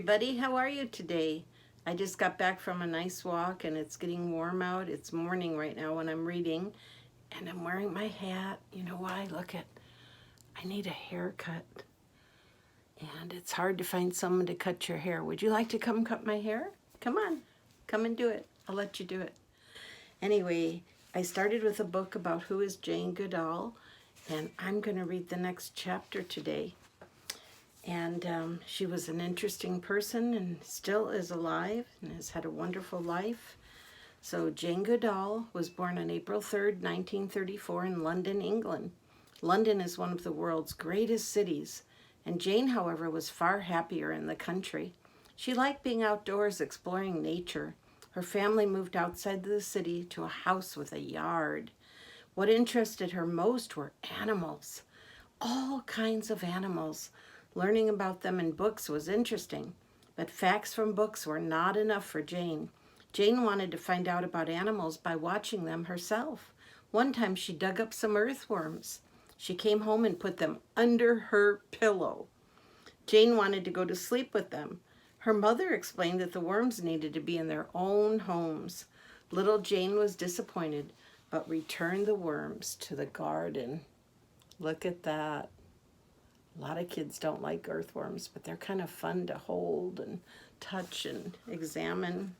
everybody. How are you today? I just got back from a nice walk and it's getting warm out. It's morning right now when I'm reading and I'm wearing my hat. You know why? Look at, I need a haircut and it's hard to find someone to cut your hair. Would you like to come cut my hair? Come on, come and do it. I'll let you do it. Anyway, I started with a book about who is Jane Goodall, and I'm going to read the next chapter today. And she was an interesting person and still is alive and has had a wonderful life. So Jane Goodall was born on April 3rd, 1934 in London, England. London is one of the world's greatest cities, and Jane, however, was far happier in the country. She liked being outdoors, exploring nature. Her family moved outside the city to a house with a yard. What interested her most were animals, all kinds of animals. Learning about them in books was interesting, but facts from books were not enough for Jane. Jane wanted to find out about animals by watching them herself. One time she dug up some earthworms. She came home and put them under her pillow. Jane wanted to go to sleep with them. Her mother explained that the worms needed to be in their own homes. Little Jane was disappointed, but returned the worms to the garden. Look at that. A lot of kids don't like earthworms, but they're kind of fun to hold and touch and examine.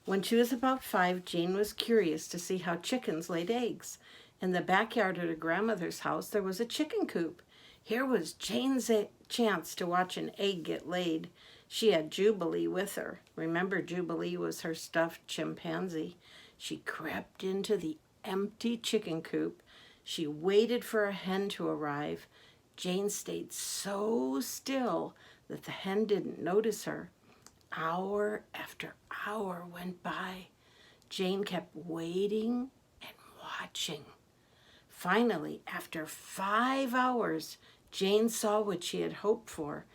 When she was about 5, Jane was curious to see how chickens laid eggs. In the backyard at her grandmother's house, there was a chicken coop. Here was Jane's chance to watch an egg get laid. She had Jubilee with her. Remember, Jubilee was her stuffed chimpanzee. She crept into the empty chicken coop. She waited for a hen to arrive. Jane stayed so still that the hen didn't notice her. Hour after hour went by. Jane kept waiting and watching. Finally, after 5 hours, Jane saw what she had hoped for.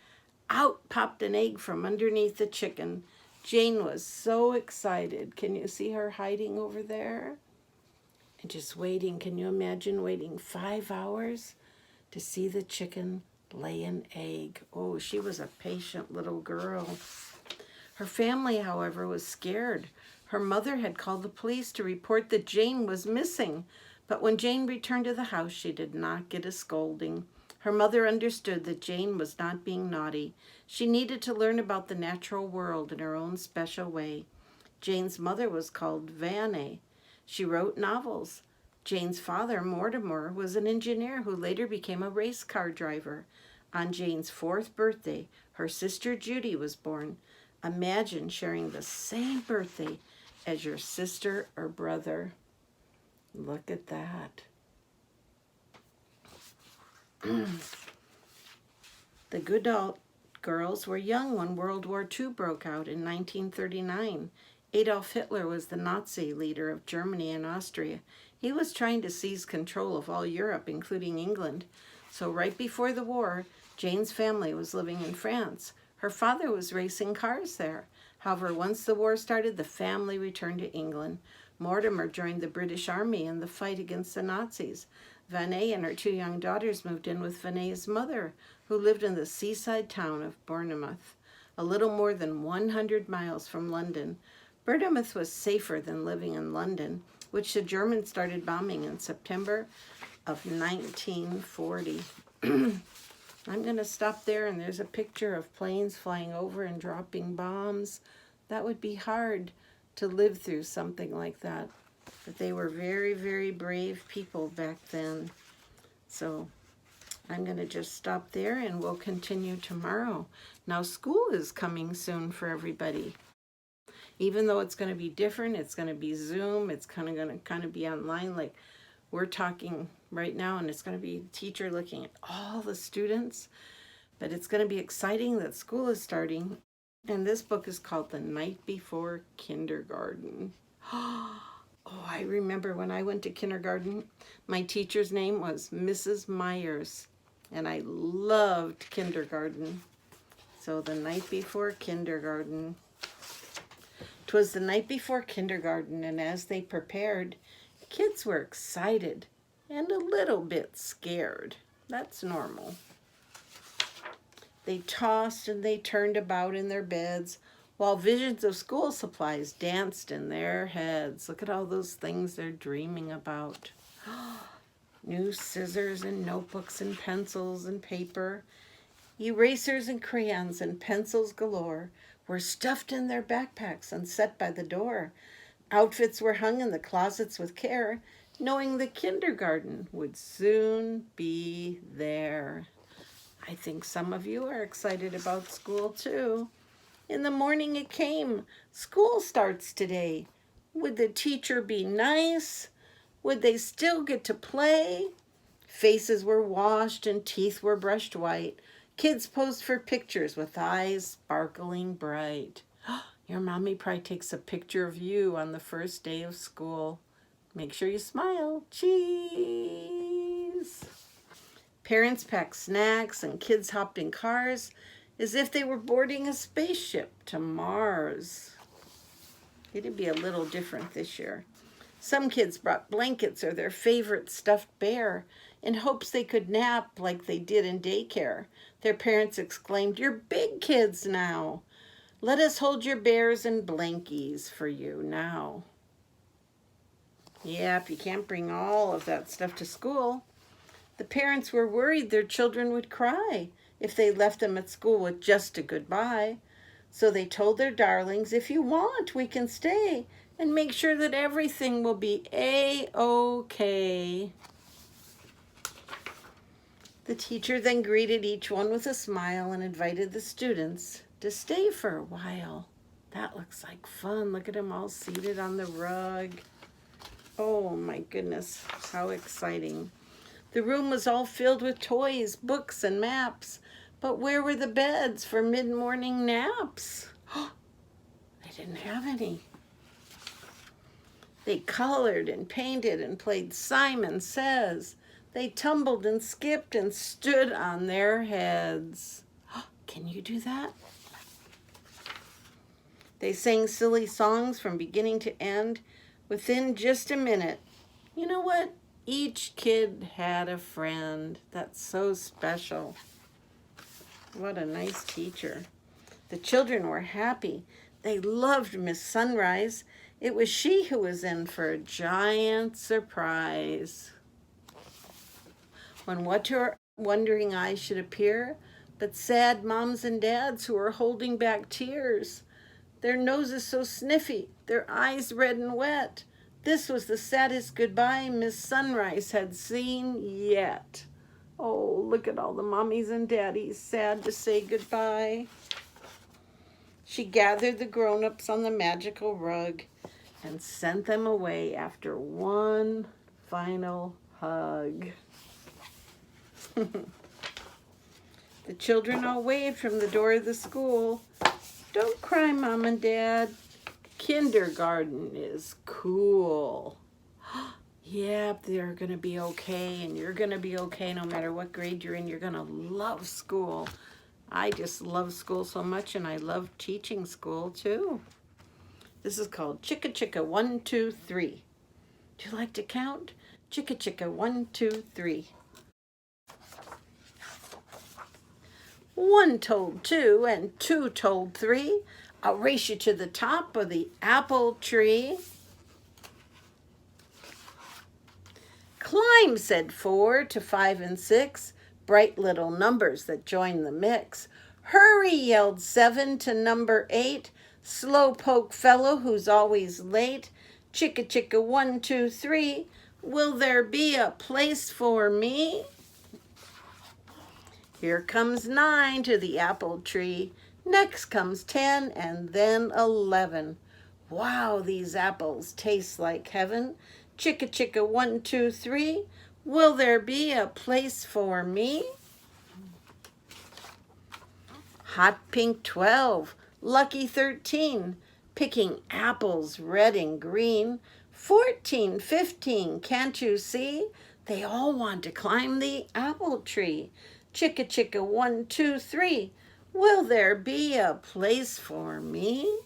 Out popped an egg from underneath the chicken. Jane was so excited. Can you see her hiding over there? And just waiting. Can you imagine waiting 5 hours to see the chicken lay an egg? Oh, she was a patient little girl. Her family, however, was scared. Her mother had called the police to report that Jane was missing. But when Jane returned to the house, she did not get a scolding. Her mother understood that Jane was not being naughty. She needed to learn about the natural world in her own special way. Jane's mother was called Vanna. She wrote novels. Jane's father, Mortimer, was an engineer who later became a race car driver. On Jane's 4th birthday, her sister Judy was born. Imagine sharing the same birthday as your sister or brother. Look at that. The Goodall girls were young when World War II broke out in 1939. Adolf Hitler was the Nazi leader of Germany and Austria. He was trying to seize control of all Europe, including England. So right before the war, Jane's family was living in France. Her father was racing cars there. However, once the war started, the family returned to England. Mortimer joined the British Army in the fight against the Nazis. Vanna and her 2 young daughters moved in with Vanna's mother, who lived in the seaside town of Bournemouth, a little more than 100 miles from London. Bournemouth was safer than living in London, which the Germans started bombing in September of 1940. I'm going to stop there, and there's a picture of planes flying over and dropping bombs. That would be hard to live through something like that. But they were very, very brave people back then. So I'm going to just stop there, and we'll continue tomorrow. Now, school is coming soon for everybody. Even though it's going to be different, it's going to be Zoom, it's going to be online like we're talking right now, and it's going to be a teacher looking at all the students. But it's going to be exciting that school is starting. And this book is called The Night Before Kindergarten. Oh, I remember when I went to kindergarten, my teacher's name was Mrs. Myers, and I loved kindergarten. So The Night Before Kindergarten. 'Twas the night before kindergarten, and as they prepared, kids were excited and a little bit scared. That's normal. They tossed and they turned about in their beds, while visions of school supplies danced in their heads. Look at all those things they're dreaming about. New scissors and notebooks and pencils and paper. Erasers and crayons and pencils galore were stuffed in their backpacks and set by the door. Outfits were hung in the closets with care, knowing the kindergarten would soon be there. I think some of you are excited about school too. In the morning it came. School starts today. Would the teacher be nice? Would they still get to play? Faces were washed and teeth were brushed white. Kids posed for pictures with eyes sparkling bright. Your mommy probably takes a picture of you on the first day of school. Make sure you smile. Cheese! Parents packed snacks and kids hopped in cars as if they were boarding a spaceship to Mars. It'd be a little different this year. Some kids brought blankets or their favorite stuffed bear in hopes they could nap like they did in daycare. Their parents exclaimed, "You're big kids now. Let us hold your bears and blankies for you now." Yep, you can't bring all of that stuff to school. The parents were worried their children would cry if they left them at school with just a goodbye. So they told their darlings, "If you want, we can stay and make sure that everything will be A-OK." The teacher then greeted each one with a smile and invited the students to stay for a while. That looks like fun. Look at them all seated on the rug. Oh my goodness, how exciting. The room was all filled with toys, books, and maps. But where were the beds for mid-morning naps? They didn't have any. They colored and painted and played Simon Says. They tumbled and skipped and stood on their heads. Can you do that? They sang silly songs from beginning to end within just a minute. You know what? Each kid had a friend. That's so special. What a nice teacher. The children were happy. They loved Miss Sunrise. It was she who was in for a giant surprise. When what your wondering eyes should appear, but sad moms and dads who were holding back tears. Their noses so sniffy, their eyes red and wet. This was the saddest goodbye Miss Sunrise had seen yet. Oh, look at all the mommies and daddies sad to say goodbye. She gathered the grown-ups on the magical rug and sent them away after one final hug. The children all waved from the door of the school. Don't cry, Mom and Dad. Kindergarten is cool. Yep, they're going to be okay, and you're going to be okay no matter what grade you're in. You're going to love school. I just love school so much, and I love teaching school too. This is called Chicka Chicka 1, 2, 3. Do you like to count? Chicka Chicka 1, 2, 3. 1 told 2 and 2 told 3. I'll race you to the top of the apple tree. Climb, said 4 to 5 and 6, bright little numbers that joined the mix. Hurry, yelled 7 to number 8, slow-poke fellow who's always late. Chicka chicka 1, 2, 3, will there be a place for me? Here comes 9 to the apple tree. Next comes 10 and then 11. Wow, these apples taste like heaven. Chicka chicka 1, 2, 3. Will there be a place for me? Hot pink 12. Lucky 13. Picking apples red and green. 14, 15. Can't you see? They all want to climb the apple tree. Chicka chicka 1, 2, 3. Will there be a place for me?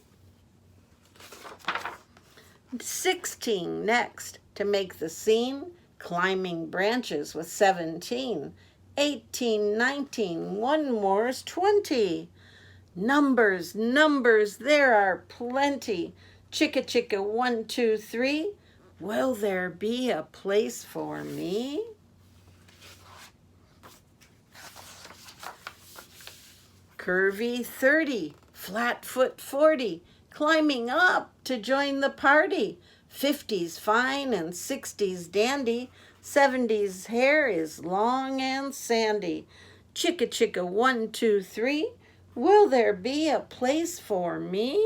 16 next to make the scene, climbing branches with 17. 18, 19, one more is 20. Numbers, numbers, there are plenty. Chicka, chicka, 1, 2, 3. Will there be a place for me? Curvy 30, flatfoot 40, climbing up to join the party. 50's fine and 60's dandy. 70's hair is long and sandy. Chicka, chicka, 1, 2, 3. Will there be a place for me?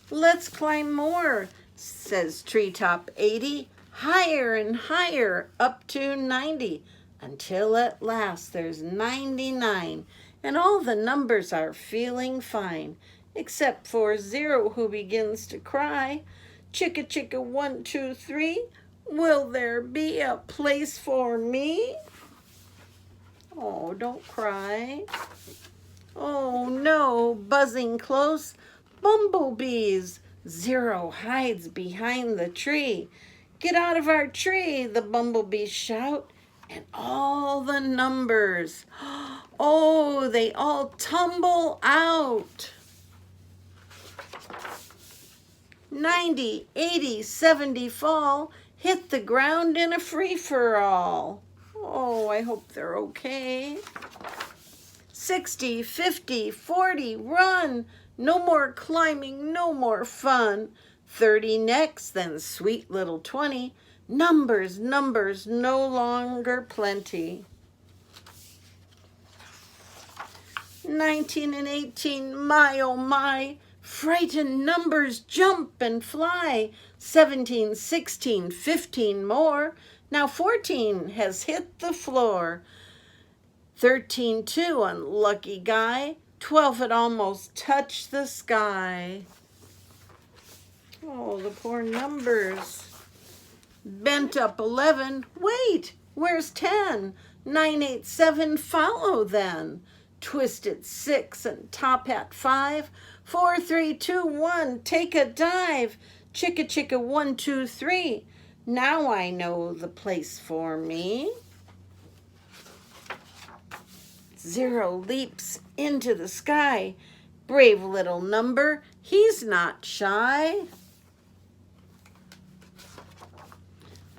Let's climb more, says Treetop 80. Higher and higher up to 90. Until at last there's 99. And all the numbers are feeling fine. Except for 0 who begins to cry. Chicka, chicka, 1, 2, 3. Will there be a place for me? Oh, don't cry. Oh no, buzzing close. Bumblebees. 0 hides behind the tree. Get out of our tree, the bumblebees shout. And all the numbers, oh, they all tumble out. 90, 80, 70 fall, hit the ground in a free-for-all. Oh, I hope they're okay. 60, 50, 40, run. No more climbing, no more fun. 30 next, then sweet little 20. Numbers, numbers, no longer plenty. 19 and 18, my oh my. Frightened numbers jump and fly. 17, 16, 15 more. Now 14 has hit the floor. 13, too, unlucky guy. 12 had almost touched the sky. Oh, the poor numbers. Bent up 11. Wait, where's 10? 9, 8, 7, follow then. Twisted 6 and top hat 5. 4, 3, 2, 1, take a dive. Chicka, chicka, 1, 2, 3. Now I know the place for me. 0 leaps into the sky. Brave little number, he's not shy.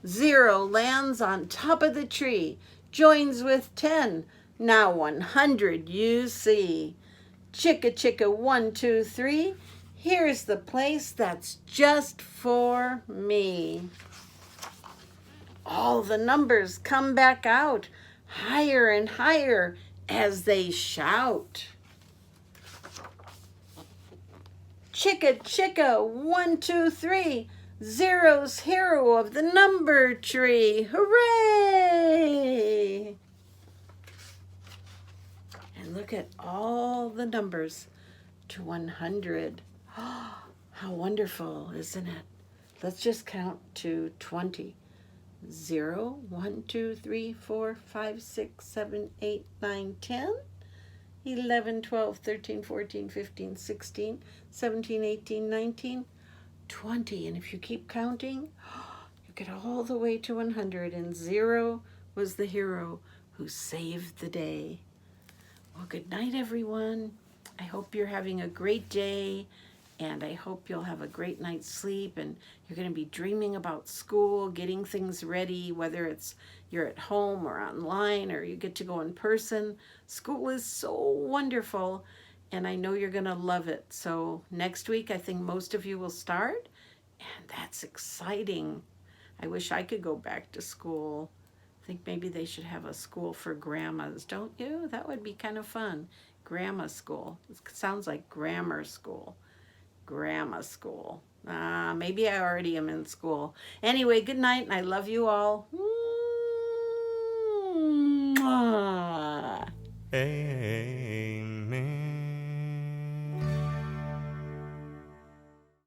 0 lands on top of the tree, joins with 10. Now 100 you see. Chicka, chicka, 1, 2, 3. Here's the place that's just for me. All the numbers come back out, higher and higher as they shout. Chicka, chicka, 1, 2, 3. 0's hero of the number tree. Hooray! And look at all the numbers to 100. How wonderful, isn't it? Let's just count to 20. 0, 1, 2, 3, 4, 5, 6, 7, 8, 9, 10, 11, 12, 13, 14, 15, 16, 17, 18, 19, 20. And if you keep counting, you get all the way to 100. And 0 was the hero who saved the day. Well, good night, everyone. I hope you're having a great day. And I hope you'll have a great night's sleep, and you're going to be dreaming about school, getting things ready, whether it's you're at home or online or you get to go in person. School is so wonderful, and I know you're going to love it. So next week, I think most of you will start, and that's exciting. I wish I could go back to school. I think maybe they should have a school for grandmas, don't you? That would be kind of fun. Grandma school. It sounds like grammar school. Grandma school. Maybe I already am in school. Anyway, good night, and I love you all. Mwah. Hey.